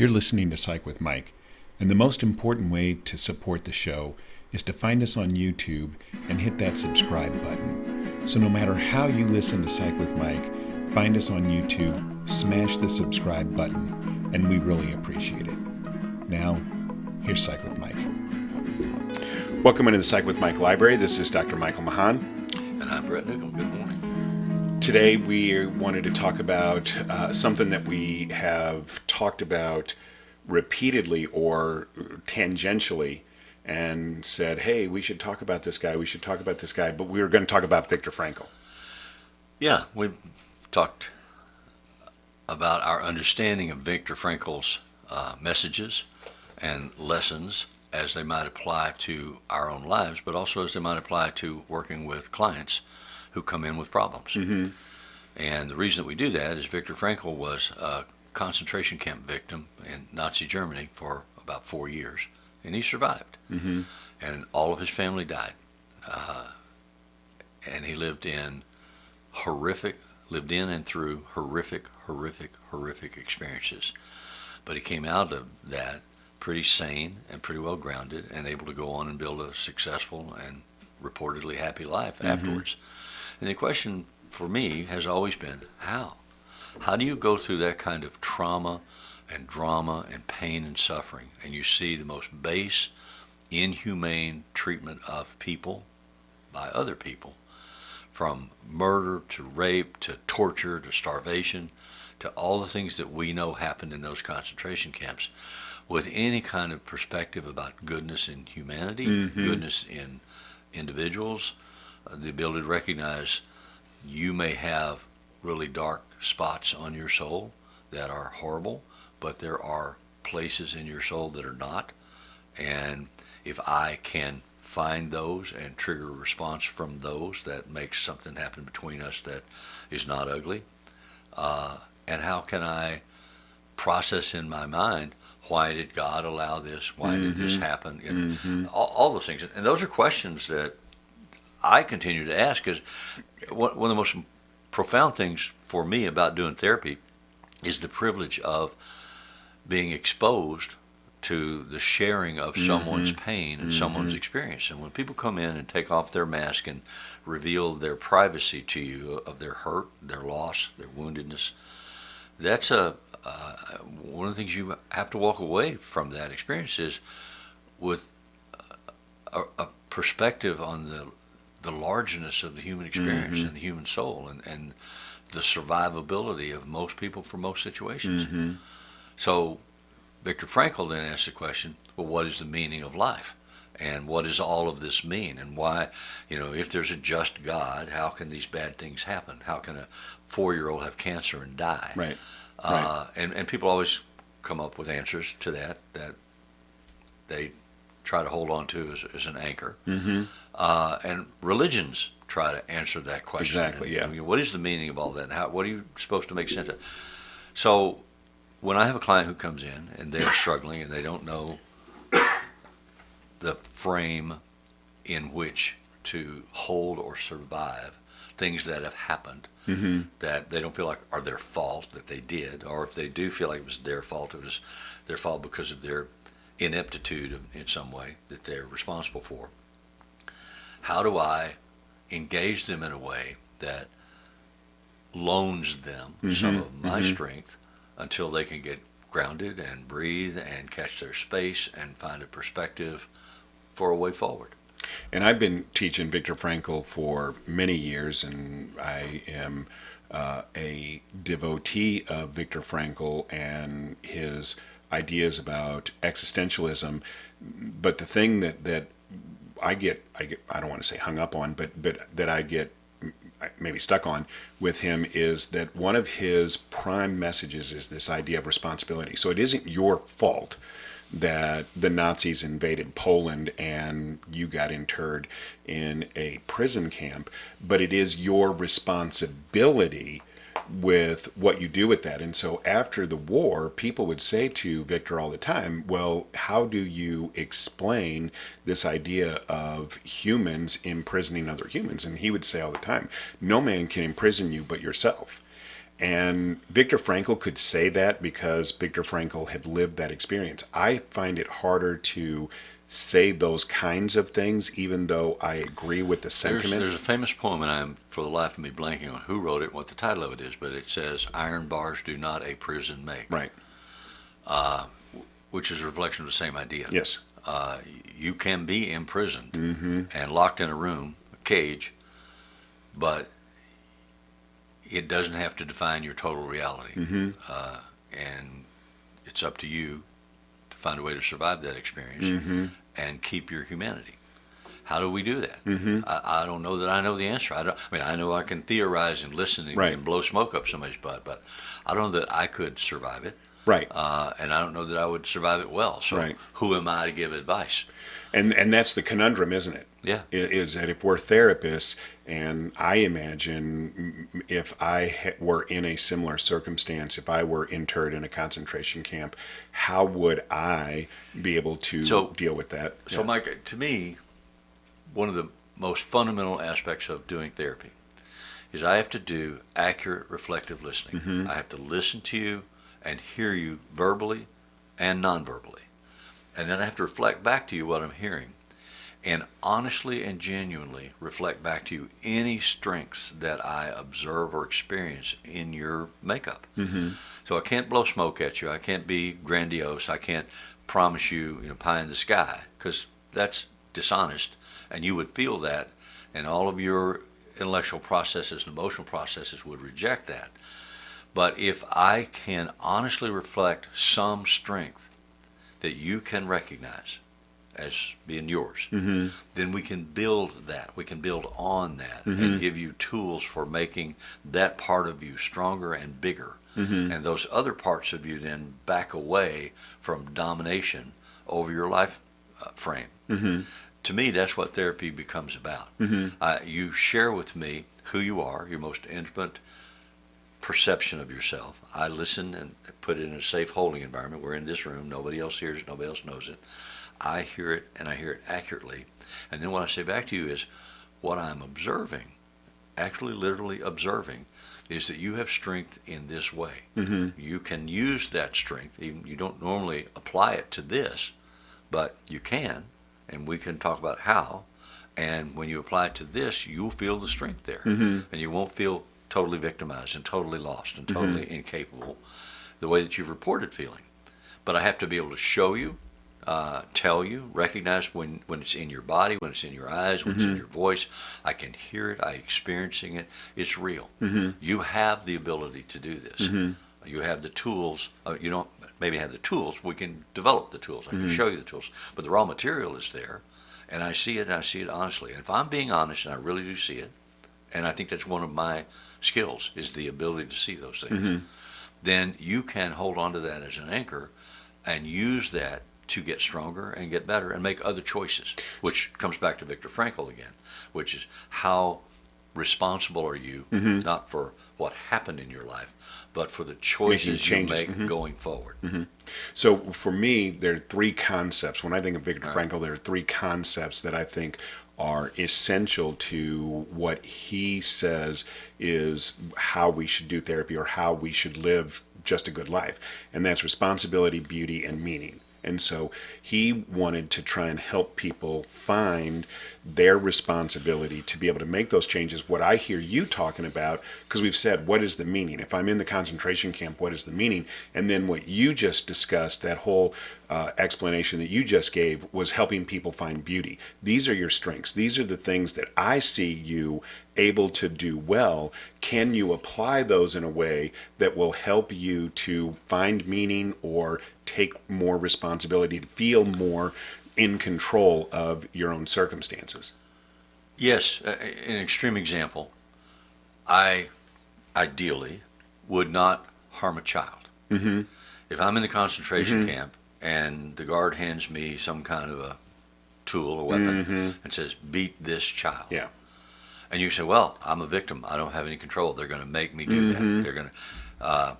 You're listening to Psych with Mike, and the most important way to support the show is to find us on YouTube and hit that subscribe button. So no matter how you listen to Psych with Mike, find us on YouTube, smash the subscribe button, and we really appreciate it. Now, here's Psych with Mike. Welcome into the Psych with Mike Library. This is Dr. Michael Mahan. And I'm Brett Newcomb. Good morning. Today we wanted to talk about something that we have talked about repeatedly or tangentially and said, hey, we should talk about this guy, but we were going to talk about Viktor Frankl. Yeah, we've talked about our understanding of Viktor Frankl's messages and lessons as they might apply to our own lives, but also as they might apply to working with clients who come in with problems. Mm-hmm. And the reason that we do that is Viktor Frankl was a concentration camp victim in Nazi Germany for about 4 years, and he survived. Mm-hmm. And all of his family died. And he lived in and through horrific experiences. But he came out of that pretty sane and pretty well grounded and able to go on and build a successful and reportedly happy life afterwards. And the question for me has always been, how? How do you go through that kind of trauma and drama and pain and suffering, and you see the most base, inhumane treatment of people by other people, from murder to rape to torture to starvation to all the things that we know happened in those concentration camps, with any kind of perspective about goodness in humanity, goodness in individuals, the ability to recognize you may have really dark spots on your soul that are horrible, but there are places in your soul that are not. And if I can find those and trigger a response from those, that makes something happen between us that is not ugly. And how can I process in my mind, why did God allow this? Why did this happen? And all those things. And those are questions that I continue to ask, because one of the most profound things for me about doing therapy is the privilege of being exposed to the sharing of someone's pain and someone's experience. And when people come in and take off their mask and reveal their privacy to you of their hurt, their loss, their woundedness, that's one of the things you have to walk away from that experience is with a perspective on the largeness of the human experience and the human soul and the survivability of most people for most situations. So Viktor Frankl then asked the question, well, what is the meaning of life? And what does all of this mean? And why, if there's a just God, how can these bad things happen? How can a 4-year-old have cancer and die? Right. And people always come up with answers to that they try to hold on to as an anchor. And religions try to answer that question. Exactly, yeah. What is the meaning of all that? And what are you supposed to make sense of? So when I have a client who comes in and they're struggling and they don't know the frame in which to hold or survive things that have happened, that they don't feel like are their fault that they did, or if they do feel like it was their fault, it was their fault because of their ineptitude in some way that they're responsible for. How do I engage them in a way that loans them some of my strength until they can get grounded and breathe and catch their space and find a perspective for a way forward? And I've been teaching Viktor Frankl for many years, and I am a devotee of Viktor Frankl and his ideas about existentialism. But the thing that I don't want to say hung up on, but that I get maybe stuck on with him is that one of his prime messages is this idea of responsibility. So it isn't your fault that the Nazis invaded Poland and you got interred in a prison camp, but it is your responsibility with what you do with that. And so after the war, people would say to Viktor all the time, well, how do you explain this idea of humans imprisoning other humans? And he would say all the time, no man can imprison you but yourself. And Viktor Frankl could say that because Viktor Frankl had lived that experience. I find it harder to say those kinds of things, even though I agree with the sentiment. There's a famous poem, and I'm for the life of me blanking on who wrote it and what the title of it is, but it says, "Iron bars do not a prison make." Right. Which is a reflection of the same idea. Yes. You can be imprisoned Mm-hmm. and locked in a room, a cage, but it doesn't have to define your total reality. Mm-hmm. And it's up to you to find a way to survive that experience Mm-hmm. and keep your humanity. How do we do that? Mm-hmm. I don't know that I know the answer. I know I can theorize and listen Right. and blow smoke up somebody's butt, but I don't know that I could survive it. Right. And I don't know that I would survive it well. So Right. who am I to give advice? And that's the conundrum, isn't it? Yeah. Is that if we're therapists, and I imagine if I were in a similar circumstance, if I were interred in a concentration camp, how would I be able to deal with that? So, Yeah. Mike, to me, one of the most fundamental aspects of doing therapy is I have to do accurate, reflective listening. Mm-hmm. I have to listen to you and hear you verbally and non-verbally. And then I have to reflect back to you what I'm hearing and honestly and genuinely reflect back to you any strengths that I observe or experience in your makeup. Mm-hmm. So I can't blow smoke at you. I can't be grandiose. I can't promise you, pie in the sky, because that's dishonest, and you would feel that, and all of your intellectual processes and emotional processes would reject that. But if I can honestly reflect some strength that you can recognize as being yours, Mm-hmm. then we can build that. We can build on that Mm-hmm. and give you tools for making that part of you stronger and bigger. Mm-hmm. And those other parts of you then back away from domination over your life frame. Mm-hmm. To me, that's what therapy becomes about. Mm-hmm. You share with me who you are, your most intimate perception of yourself. I listen and put it in a safe holding environment. We're in this room. Nobody else hears it. Nobody else knows it. I hear it, and I hear it accurately. And then what I say back to you is what I'm observing, actually literally observing, is that you have strength in this way. Mm-hmm. You can use that strength. Even you don't normally apply it to this, but you can, and we can talk about how. And when you apply it to this, you'll feel the strength there. Mm-hmm. And you won't feel totally victimized and totally lost and totally incapable the way that you've reported feeling. But I have to be able to show you, tell you, recognize when it's in your body, when it's in your eyes, when it's in your voice. I can hear it. I'm experiencing it. It's real. Mm-hmm. You have the ability to do this. Mm-hmm. You have the tools. You don't maybe have the tools. We can develop the tools. I can show you the tools. But the raw material is there. And I see it, and I see it honestly. And if I'm being honest, and I really do see it, and I think that's one of my skills, is the ability to see those things, Mm-hmm. then you can hold on to that as an anchor and use that to get stronger and get better and make other choices, which comes back to Viktor Frankl again, which is how responsible are you, not for what happened in your life, but for the choices you make going forward. Mm-hmm. So for me, there are three concepts. When I think of Viktor Frankl, there are three concepts that I think are essential to what he says is how we should do therapy or how we should live just a good life. And that's responsibility, beauty, and meaning. And so he wanted to try and help people find their responsibility to be able to make those changes. What I hear you talking about, because we've said, what is the meaning? If I'm in the concentration camp, what is the meaning? And then what you just discussed, that whole explanation that you just gave, was helping people find beauty. These are your strengths. These are the things that I see you able to do well. Can you apply those in a way that will help you to find meaning or take more responsibility, to feel more in control of your own circumstances? Yes, an extreme example. I ideally would not harm a child. Mm-hmm. If I'm in the concentration camp and the guard hands me some kind of a tool or weapon and says, beat this child. Yeah. And you say, well, I'm a victim. I don't have any control. They're going to make me do that. They're going to.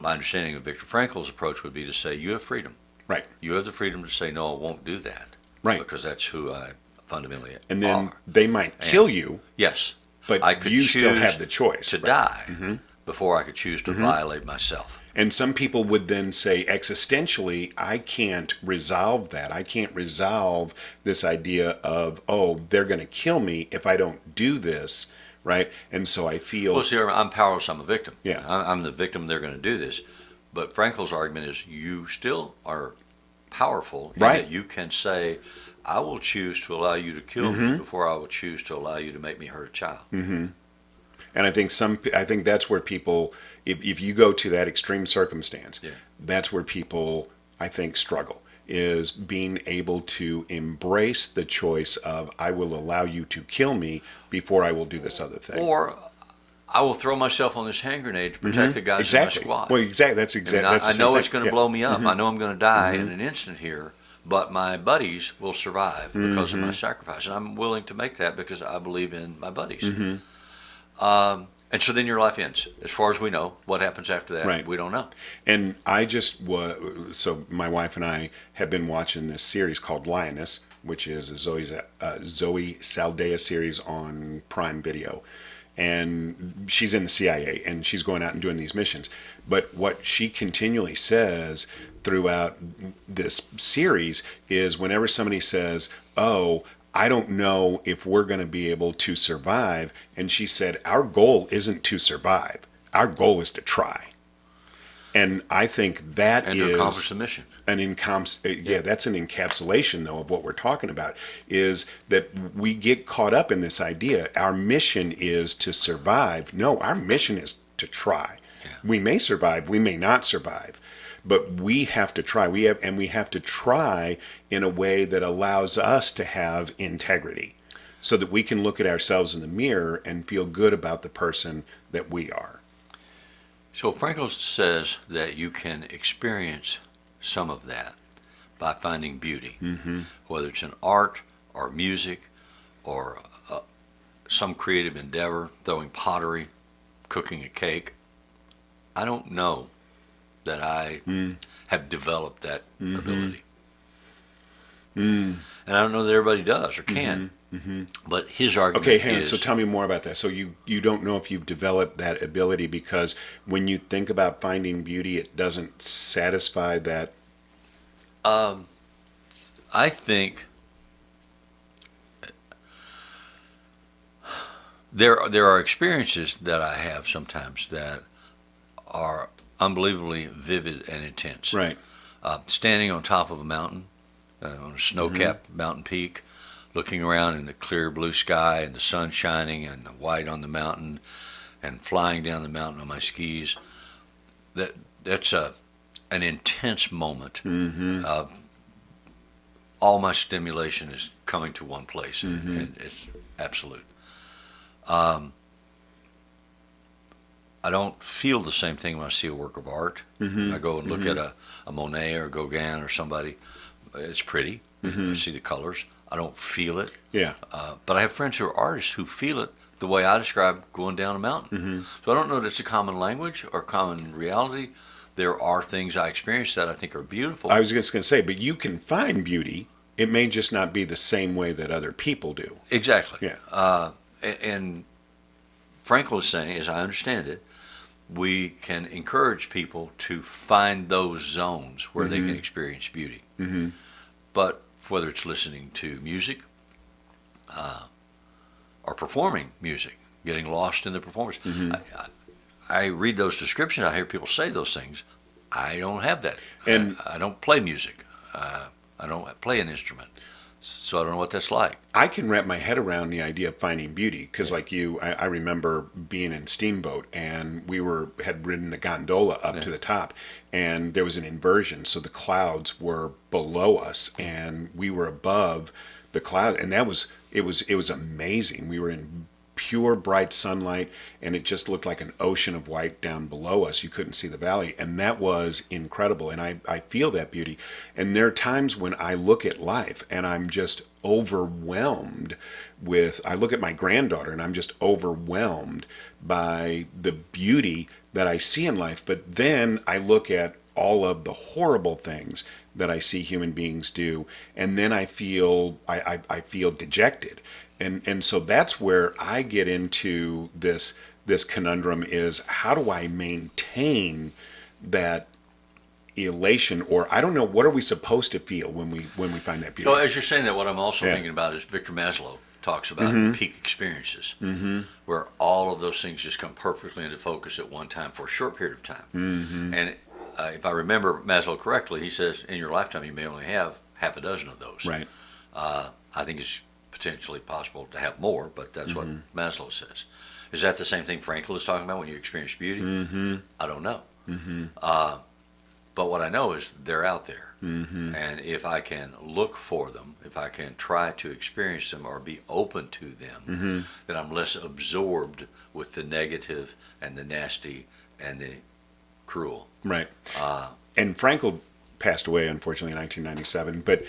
My understanding of Viktor Frankl's approach would be to say, you have freedom. Right. You have the freedom to say, no, I won't do that. Right. Because that's who I fundamentally And then are. they might kill you, Yes. but I could you still choose have the choice. to Right. die, before I could choose to violate myself. And some people would then say, existentially, I can't resolve that. I can't resolve this idea of, oh, they're going to kill me if I don't do this, right? And so I feel... Well, see, I'm powerless. I'm a victim. Yeah. I'm the victim. They're going to do this. But Frankl's argument is you still are powerful. In Right. that you can say, I will choose to allow you to kill me before I will choose to allow you to make me hurt a child. And I think that's where people, if you go to that extreme circumstance, that's where people, I think, struggle, is being able to embrace the choice of, I will allow you to kill me before I will do this other thing. Or I will throw myself on this hand grenade to protect the guys in my squad. Well, exactly. That's exactly. I know it's going to blow me up. I know I'm going to die in an instant here, but my buddies will survive because of my sacrifice. And I'm willing to make that because I believe in my buddies. And so then your life ends. As far as we know, what happens after that, we don't know. And so my wife and I have been watching this series called Lioness, which is a Zoe Saldana series on Prime Video. And she's in the CIA, and she's going out and doing these missions. But what she continually says throughout this series is whenever somebody says, oh, I don't know if we're going to be able to survive. And she said, our goal isn't to survive. Our goal is to try. And I think that and to accomplish the mission. That's an encapsulation, though, of what we're talking about, is that we get caught up in this idea. Our mission is to survive. No, our mission is to try. Yeah. We may survive. We may not survive. But we have to try. We have to try in a way that allows us to have integrity, so that we can look at ourselves in the mirror and feel good about the person that we are. So Frankl says that you can experience some of that by finding beauty, whether it's in art or music or some creative endeavor, throwing pottery, cooking a cake. I don't know that I have developed that ability. And I don't know that everybody does or can. But his argument Okay, hang on. is... So tell me more about that. So you don't know if you've developed that ability because when you think about finding beauty, it doesn't satisfy that? I think there are experiences that I have sometimes that are unbelievably vivid and intense. Right. Standing on top of a mountain, on a snow-capped mountain peak, looking around in the clear blue sky and the sun shining and the white on the mountain, and flying down the mountain on my skis. That's an intense moment. All my stimulation is coming to one place, and it's absolute. I don't feel the same thing when I see a work of art. I go and look at a Monet or a Gauguin or somebody. It's pretty. I see the colors. I don't feel it. Yeah. But I have friends who are artists who feel it the way I describe going down a mountain. So I don't know that it's a common language or common reality. There are things I experience that I think are beautiful. I was just going to say, but you can find beauty. It may just not be the same way that other people do. Exactly. Yeah. And Frankl is saying, as I understand it, we can encourage people to find those zones where they can experience beauty. But whether it's listening to music or performing music, getting lost in the performance. I read those descriptions. I hear people say those things. I don't have that. And I don't play music. I don't play an instrument. So I don't know what that's like. I can wrap my head around the idea of finding beauty because, like you, I remember being in Steamboat and we had ridden the gondola up to the top, and there was an inversion, so the clouds were below us and we were above the cloud, and it was amazing. We were in pure bright sunlight, and it just looked like an ocean of white down below us. You couldn't see the valley, and that was incredible. And I feel that beauty. And there are times when I look at life and I'm just overwhelmed I look at my granddaughter and I'm just overwhelmed by the beauty that I see in life. But then I look at all of the horrible things that I see human beings do, and then I feel I feel dejected. And so that's where I get into this this conundrum is, how do I maintain that elation, or I don't know, what are we supposed to feel when we find that beauty? So as you're saying that, what I'm also thinking about is Viktor Maslow talks about the peak experiences, where all of those things just come perfectly into focus at one time for a short period of time. And if I remember Maslow correctly, he says in your lifetime you may only have half a dozen of those. Right. I think it's potentially possible to have more, but that's what Maslow says. Is that the same thing Frankl is talking about when you experience beauty? I don't know. But what I know is they're out there. And if I can look for them, if I can try to experience them or be open to them, then I'm less absorbed with the negative and the nasty and the cruel. Right. And Frankl passed away, unfortunately, in 1997. But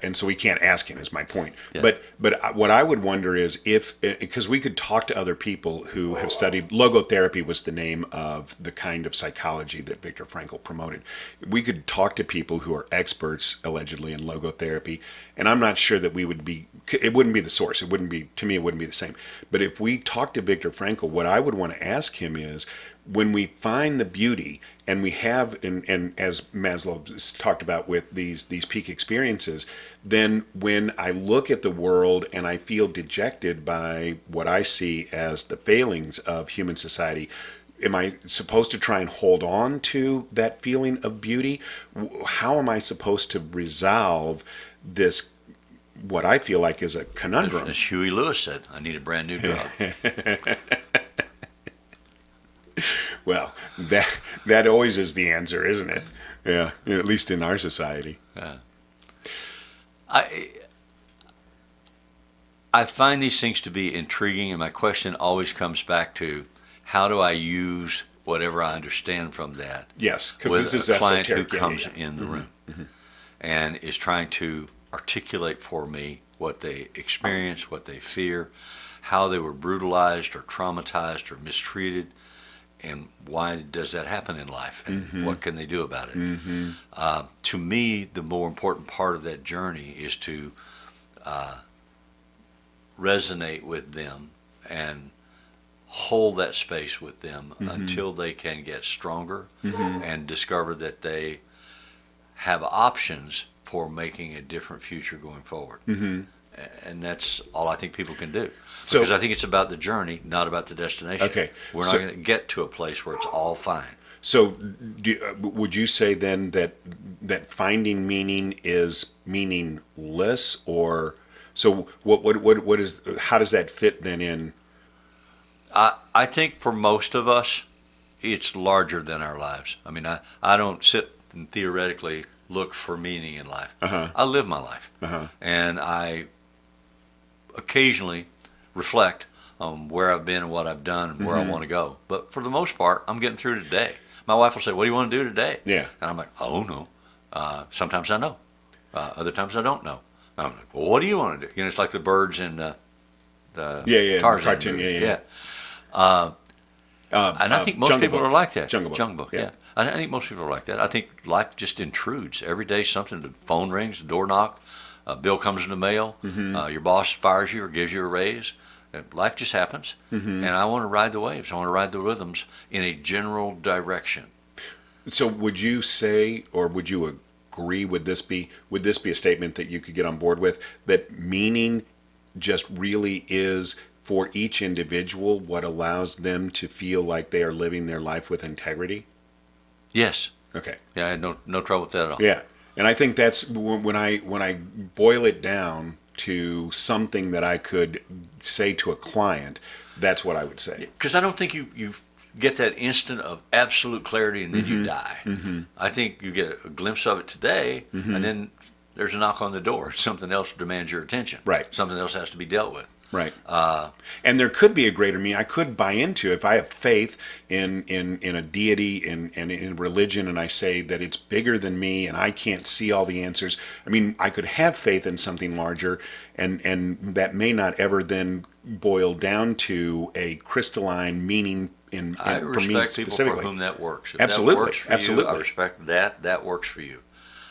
and so we can't ask him, is my point. Yeah. But what I would wonder is if, because we could talk to other people who have studied, logotherapy was the name of the kind of psychology that Viktor Frankl promoted. We could talk to people who are experts, allegedly, in logotherapy, and I'm not sure that we would be, it wouldn't be the source. It wouldn't be, to me, it wouldn't be the same. But if we talk to Viktor Frankl, what I would want to ask him is, when we find the beauty, and we have, and as Maslow talked about with these peak experiences, then when I look at the world and I feel dejected by what I see as the failings of human society, am I supposed to try and hold on to that feeling of beauty? How am I supposed to resolve this, what I feel like is a conundrum? As Huey Lewis said, I need a brand new drug. Well, that always is the answer, isn't it? Yeah, at least in our society. I find these things to be intriguing, and my question always comes back to, how do I use whatever I understand from that? Yes, because with this is a client who esoteric. comes in the room and is trying to articulate for me what they experience, what they fear, how they were brutalized or traumatized or mistreated, and why does that happen in life, and what can they do about it? To me, the more important part of that journey is to resonate with them and hold that space with them until they can get stronger and discover that they have options for making a different future going forward. And that's all I think people can do. So, because I think it's about the journey, not about the destination. Okay. We're not going to get to a place where it's all fine. So would you say then that finding meaning is meaningless, or so what is, how does that fit then in? I think for most of us, it's larger than our lives. I mean, I don't sit and theoretically look for meaning in life. I live my life. And I occasionally reflect on where I've been and what I've done and where I want to go. But for the most part, I'm getting through today. My wife will say, "What do you want to do today?" Yeah. And I'm like, "Oh, no." Sometimes I know. Other times I don't know. I'm like, "Well, what do you want to do?" You know, it's like the birds in the Tarzan cartoon, movie. yeah. And I think most Jungle people Book. are like that. Jungle Book, yeah. I think most people are like that. I think life just intrudes. Every day something, the phone rings, the door knock, a bill comes in the mail, your boss fires you or gives you a raise. Life just happens. And I want to ride the waves. I want to ride the rhythms in a general direction. So would you say, or would you agree, would this be a statement that you could get on board with, that meaning just really is, for each individual, what allows them to feel like they are living their life with integrity? Yes. Okay. Yeah, I had no trouble with that at all. Yeah. And I think that's when I boil it down to something that I could say to a client, that's what I would say. Because I don't think you get that instant of absolute clarity and then you die. I think you get a glimpse of it today, and then there's a knock on the door. Something else demands your attention. Right. Something else has to be dealt with. Right. And there could be a greater meaning. I could buy into, if I have faith in a deity and in religion, and I say that it's bigger than me and I can't see all the answers. I mean, I could have faith in something larger, and that may not ever then boil down to a crystalline meaning I for me respect people specifically. for whom that works. If Absolutely. that works for Absolutely. you, I respect that. That works for you.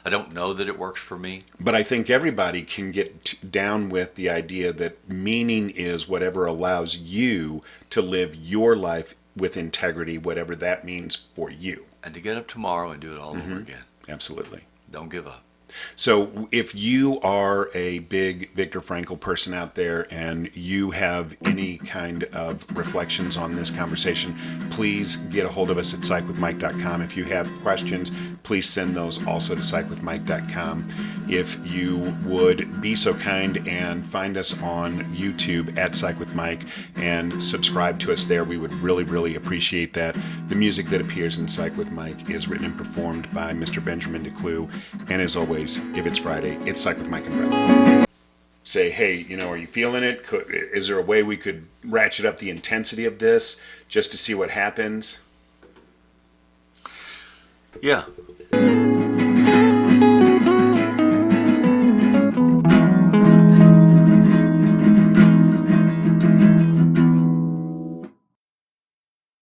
I don't know that it works for me. But I think everybody can get down with the idea that meaning is whatever allows you to live your life with integrity, whatever that means for you. And to get up tomorrow and do it all over again. Absolutely. Don't give up. So if you are a big Viktor Frankl person out there and you have any kind of reflections on this conversation, please get a hold of us at psychwithmike.com. If you have questions, please send those also to psychwithmike.com. If you would be so kind and find us on YouTube at Psych with Mike and subscribe to us there, we would really, really appreciate that. The music that appears in Psych with Mike is written and performed by Mr. Benjamin DeClue. And as always, if it's Friday, it's Psych with Mike and Brett. Say, hey, are you feeling it? Is there a way we could ratchet up the intensity of this just to see what happens? Yeah,